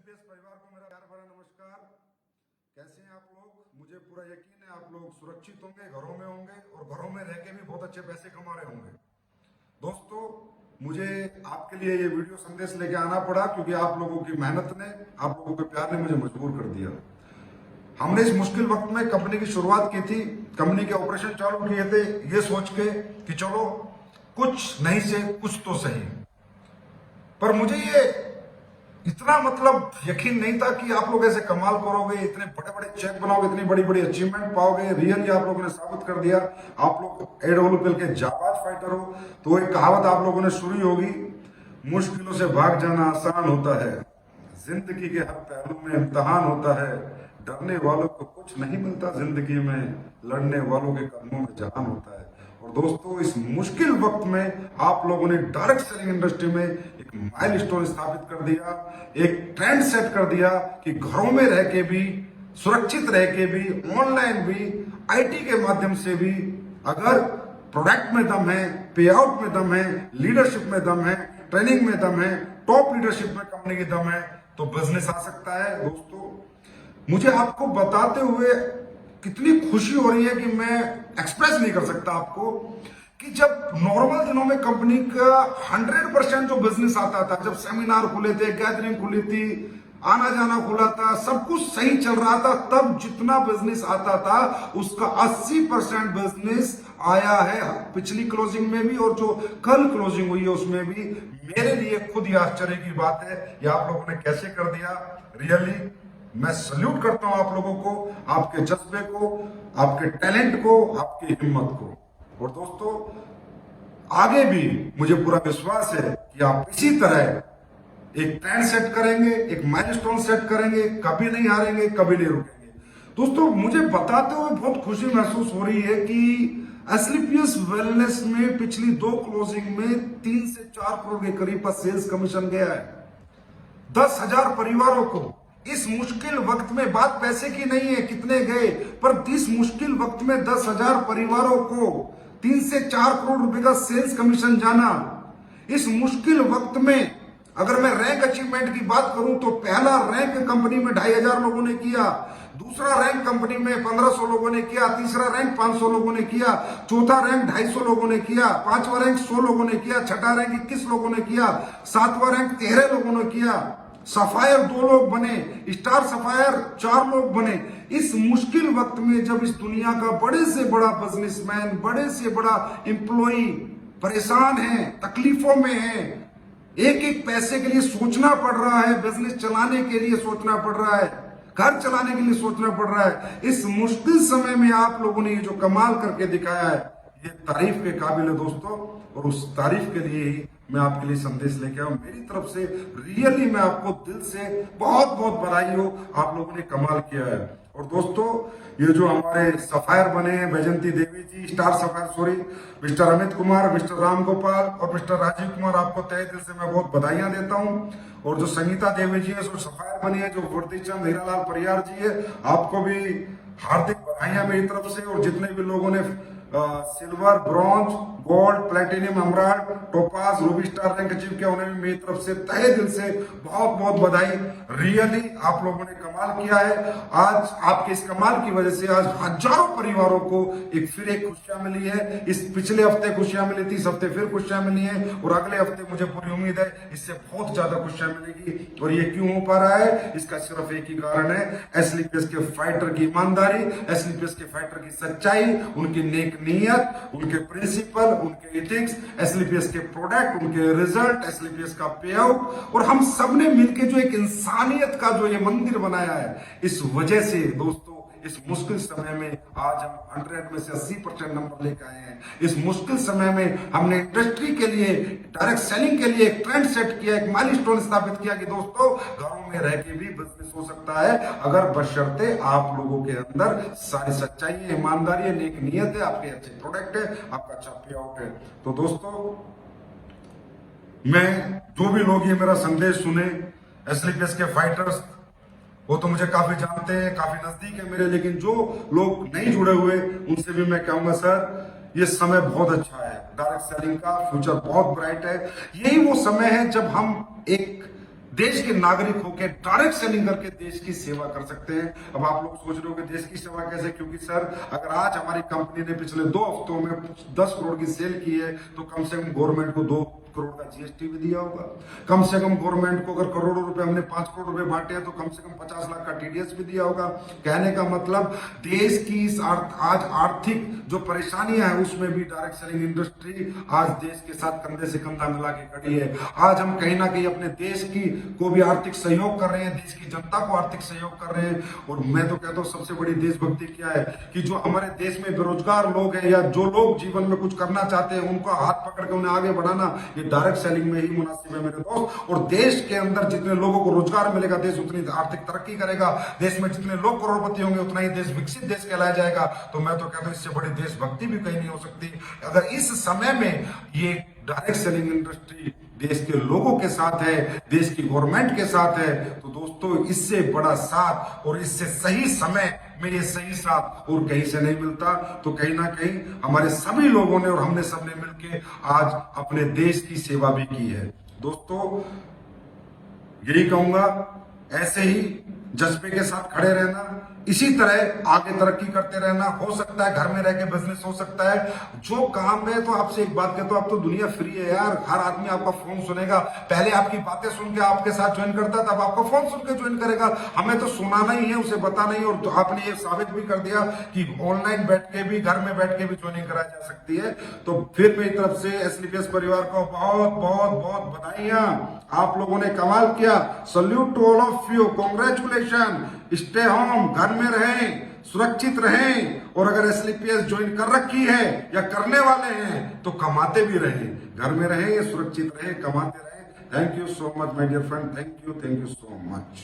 एसलीपीएस परिवार को मेरा प्यार भरा नमस्कार। कैसे हैं आप लोग? मुझे पूरा यकीन है आप लोग सुरक्षित होंगे, घरों में होंगे और घरों में रह के भी बहुत अच्छे पैसे कमा रहे होंगे। दोस्तों, मुझे आपके लिए ये वीडियो संदेश लेके आना पड़ा क्योंकि आप लोगों की मेहनत ने, आप लोगों के प्यार ने मुझे मजबूर कर दिया। हमने इस मुश्किल वक्त में कंपनी की शुरुआत की थी, कंपनी के ऑपरेशन चालू किए थे ये सोच के कि चलो कुछ नहीं से कुछ तो सही। पर मुझे ये इतना यकीन नहीं था कि आप लोग ऐसे कमाल करोगे, इतने बड़े बड़े चेक बनाओगे, इतनी बड़ी बड़ी अचीवमेंट पाओगे। रियली आप लोगों ने साबित कर दिया। आप लोग एडब्ल्यूपीएल के जाबाज फाइटर हो। तो एक कहावत आप लोगों ने सुनी होगी, मुश्किलों से भाग जाना आसान होता है, जिंदगी के हर पहलू में इम्तिहान होता है, डरने वालों को कुछ नहीं मिलता जिंदगी में, लड़ने वालों के कदमों में जहान होता है। और दोस्तों, इस मुश्किल वक्त में आप लोगों ने डायरेक्ट सेलिंग इंडस्ट्री में एक माइलस्टोन स्थापित कर दिया, एक ट्रेंड सेट कर दिया कि घरों में रह के भी, सुरक्षित रह के भी, ऑनलाइन भी, आईटी के माध्यम से भी, अगर प्रोडक्ट में दम है, पे आउट में दम है, लीडरशिप में दम है, ट्रेनिंग में दम है, टॉप लीडरशिप में कंपनी की दम है, तो बिजनेस आ सकता है। दोस्तों, मुझे आपको बताते हुए कितनी खुशी हो रही है कि मैं एक्सप्रेस नहीं कर सकता आपको कि जब नॉर्मल दिनों में कंपनी का 100% जो बिजनेस आता था, जब सेमिनार खुले थे, गैदरिंग खुली थी, आना जाना खुला था, सब कुछ सही चल रहा था, तब जितना बिजनेस आता था उसका 80% बिजनेस आया है पिछली क्लोजिंग में भी, और जो कल क्लोजिंग हुई है उसमें भी। मेरे लिए खुद ये आश्चर्य की बात है, ये आप लोगों ने कैसे कर दिया। रियली मैं सल्यूट करता हूं आप लोगों को, आपके जज्बे को, आपके टैलेंट को, आपकी हिम्मत को। और दोस्तों, आगे भी मुझे पूरा विश्वास है कि आप इसी तरह एक ट्रेंड सेट करेंगे, एक माइलस्टोन सेट करेंगे, कभी नहीं हारेंगे, कभी नहीं रुकेंगे। दोस्तों, मुझे बताते हुए बहुत खुशी महसूस हो रही है कि एसलीपीएस वेलनेस में पिछली 2 क्लोजिंग में 3 से 4 करोड़ के करीब का सेल्स कमीशन गया है 10,000 परिवारों को। इस मुश्किल वक्त में बात पैसे की नहीं है कितने गए, पर इस मुश्किल वक्त में 10,000 परिवारों को 3 से 4 करोड़ रुपए का सेल्स कमीशन जाना। इस मुश्किल वक्त में अगर मैं रैंक अचीवमेंट की बात करूं तो पहला रैंक कंपनी में 2,500 लोगों ने किया, दूसरा रैंक कंपनी में 1,500 लोगों ने किया, तीसरा रैंक 500 लोगों ने किया, चौथा रैंक 250 लोगों ने किया, पांचवा रैंक 100 लोगों ने किया, छठा रैंक 21 लोगों ने किया, सातवां रैंक 13 लोगों ने किया, सफायर 2 लोग बने, स्टार सफायर 4 लोग बने। इस मुश्किल वक्त में जब इस दुनिया का बड़े से बड़ा बिजनेसमैन, बड़े से बड़ा एम्प्लॉई परेशान है, तकलीफों में है, एक एक पैसे के लिए सोचना पड़ रहा है, बिजनेस चलाने के लिए सोचना पड़ रहा है, घर चलाने के लिए सोचना पड़ रहा है, इस मुश्किल समय में आप लोगों ने ये जो कमाल करके दिखाया है, ये तारीफ के काबिल है दोस्तों। और उस तारीफ के लिए ही मैं आपके लिए संदेश लेके आऊं। मेरी तरफ से रियली मैं आपको दिल से बहुत बहुत बधाई हो, आप लोगों ने कमाल किया है। और दोस्तों, ये जो हमारे सफायर बने हैं, Vaijanti Devi ji, star sapphire mister Amit Kumar, mister Ram Gopal और मिस्टर राजीव कुमार, आपको तहे दिल से मैं बहुत बधाइयां देता हूं। और जो संगीता देवी जी है, जो सफायर बनी है, जो वर्दीचंद हीरालाल परियार जी है, आपको भी हार्दिक बधाइयां मेरी तरफ से। और जितने भी लोगों ने silver, bronze, gold, platinum, emerald, topaz, Ruby star rank achieve किया, उन्हें भी मेरी तरफ से तहे दिल से बहुत बहुत बधाई। रियली आप लोगों ने कमाल किया है। आज आपके इस कमाल की वजह से आज हजारों परिवारों को फिर एक खुशियां मिली है। इस पिछले हफ्ते खुशियां मिली थी, इस हफ्ते फिर खुशियां मिली है, और अगले हफ्ते मुझे पूरी उम्मीद है इससे बहुत ज्यादा खुशियां मिलेगी। और ये क्यों हो पा रहा है? इसका सिर्फ एक ही कारण है, एसलीपीएस के फाइटर की ईमानदारी, एसलीपीएस के फाइटर की सच्चाई, उनकी नेक नीयत, उनके प्रिंसिपल, उनके एथिक्स, एसलीपीएस के प्रोडक्ट, उनके रिजल्ट, एसलीपीएस का पे आउट, और हम सब ने मिलकर जो एक इंसानियत का जो ये मंदिर बनाया है, इस वजह से दोस्तों इस मुश्किल समय में आज हम 100 में से 80% नंबर लेकर आए हैं। इस मुश्किल समय में हमने इंडस्ट्री के लिए, डायरेक्ट सेलिंग के लिए एक ट्रेंड सेट किया, एक माइलस्टोन स्थापित किया कि दोस्तों घरों में रह के भी बिजनेस हो सकता है, अगर बशर्ते आप लोगों के अंदर सारी सच्चाई है, ईमानदारी है, नेक नीयत है, आपके अच्छे प्रोडक्ट है, आपका अच्छा पे आउट है। तो दोस्तों, मैं जो भी लोग ये मेरा संदेश सुने, एसलीपीएस के फाइटर्स, वो तो मुझे काफी जानते हैं, काफी नजदीक है मेरे, लेकिन जो लोग नहीं जुड़े हुए उनसे भी मैं कहूंगा, सर ये समय बहुत अच्छा है, डायरेक्ट सेलिंग का फ्यूचर बहुत ब्राइट है। यही वो समय है जब हम एक देश के नागरिक होकर डायरेक्ट सेलिंग करके देश की सेवा कर सकते हैं। अब आप लोग सोच रहे हो कि देश की सेवा कैसे, क्योंकि सर अगर आज हमारी कंपनी ने पिछले 2 हफ्तों में 10 करोड़ की सेल की है तो कम से कम गवर्नमेंट को 2 करोड़ का जीएसटी भी दिया होगा। कम से कम गवर्नमेंट को अगर करोड़ों रुपए हमने 5 करोड़ रुपए बांटे हैं तो कम से कम 50 लाख का टीडीएस भी दिया होगा। कहने का मतलब देश की इस आज आर्थिक जो परेशानियां हैं उसमें भी डायरेक्ट सेलिंग इंडस्ट्री आज देश के साथ कंधे से कंधा मिला के खड़ी है। आज हम कहीं ना कहीं अपने देश की को भी आर्थिक सहयोग कर रहे हैं, देश की जनता को आर्थिक सहयोग कर रहे हैं। और मैं तो कहता हूं सबसे बड़ी देशभक्ति क्या है कि जो हमारे देश में बेरोजगार लोग हैं या जो लोग जीवन में कुछ करना चाहते हैं उनको हाथ पकड़ के उन्हें आगे बढ़ाना, ये डायरेक्ट सेलिंग में ही मुनासिब है मेरे दोस्त। और देश के अंदर जितने लोगों को रोजगार मिलेगा देश उतनी आर्थिक तरक्की करेगा। देश में जितने लोग करोड़पति होंगे उतना ही देश विकसित देश कहलाया जाएगा। तो मैं तो कहता हूं इससे बड़ी देशभक्ति भी कहीं नहीं हो सकती। अगर इस समय में ये डायरेक्ट सेलिंग इंडस्ट्री देश के लोगों के साथ है, देश की गवर्नमेंट के साथ है, तो दोस्तों इससे बड़ा साथ और इससे सही समय में ये सही साथ और कहीं से नहीं मिलता। तो कहीं ना कहीं हमारे सभी लोगों ने और हमने सबने मिलकर आज अपने देश की सेवा भी की है। दोस्तों यही कहूंगा, ऐसे ही जज्बे के साथ खड़े रहना, इसी तरह आगे तरक्की करते रहना। हो सकता है घर में रह के बिजनेस हो सकता है, जो काम है। तो आपसे एक बात कहता हूं, अब तो दुनिया फ्री है यार, हर आदमी आपका फोन सुनेगा। पहले आपकी बातें सुन के आपके साथ ज्वाइन करता था, अब आपका फोन सुन के ज्वाइन करेगा। हमें तो सुनाना ही है, उसे बताना ही। और तो आपने ये साबित भी कर दिया कि ऑनलाइन बैठ के भी, घर में बैठ के भी ज्वाइनिंग कराई जा सकती है। तो फिर मेरी तरफ से एसलीपीएस परिवार को बहुत बहुत बहुत बधाइयां। आप लोगों ने कमाल किया। Salute to all of you, congratulation. Stay home, घर में रहें, सुरक्षित रहें। और अगर एसलीपीएस ज्वाइन कर रखी है या करने वाले हैं तो कमाते भी रहें, घर में रहें या सुरक्षित रहें, कमाते रहें। Thank you so much my dear friend, thank you so much.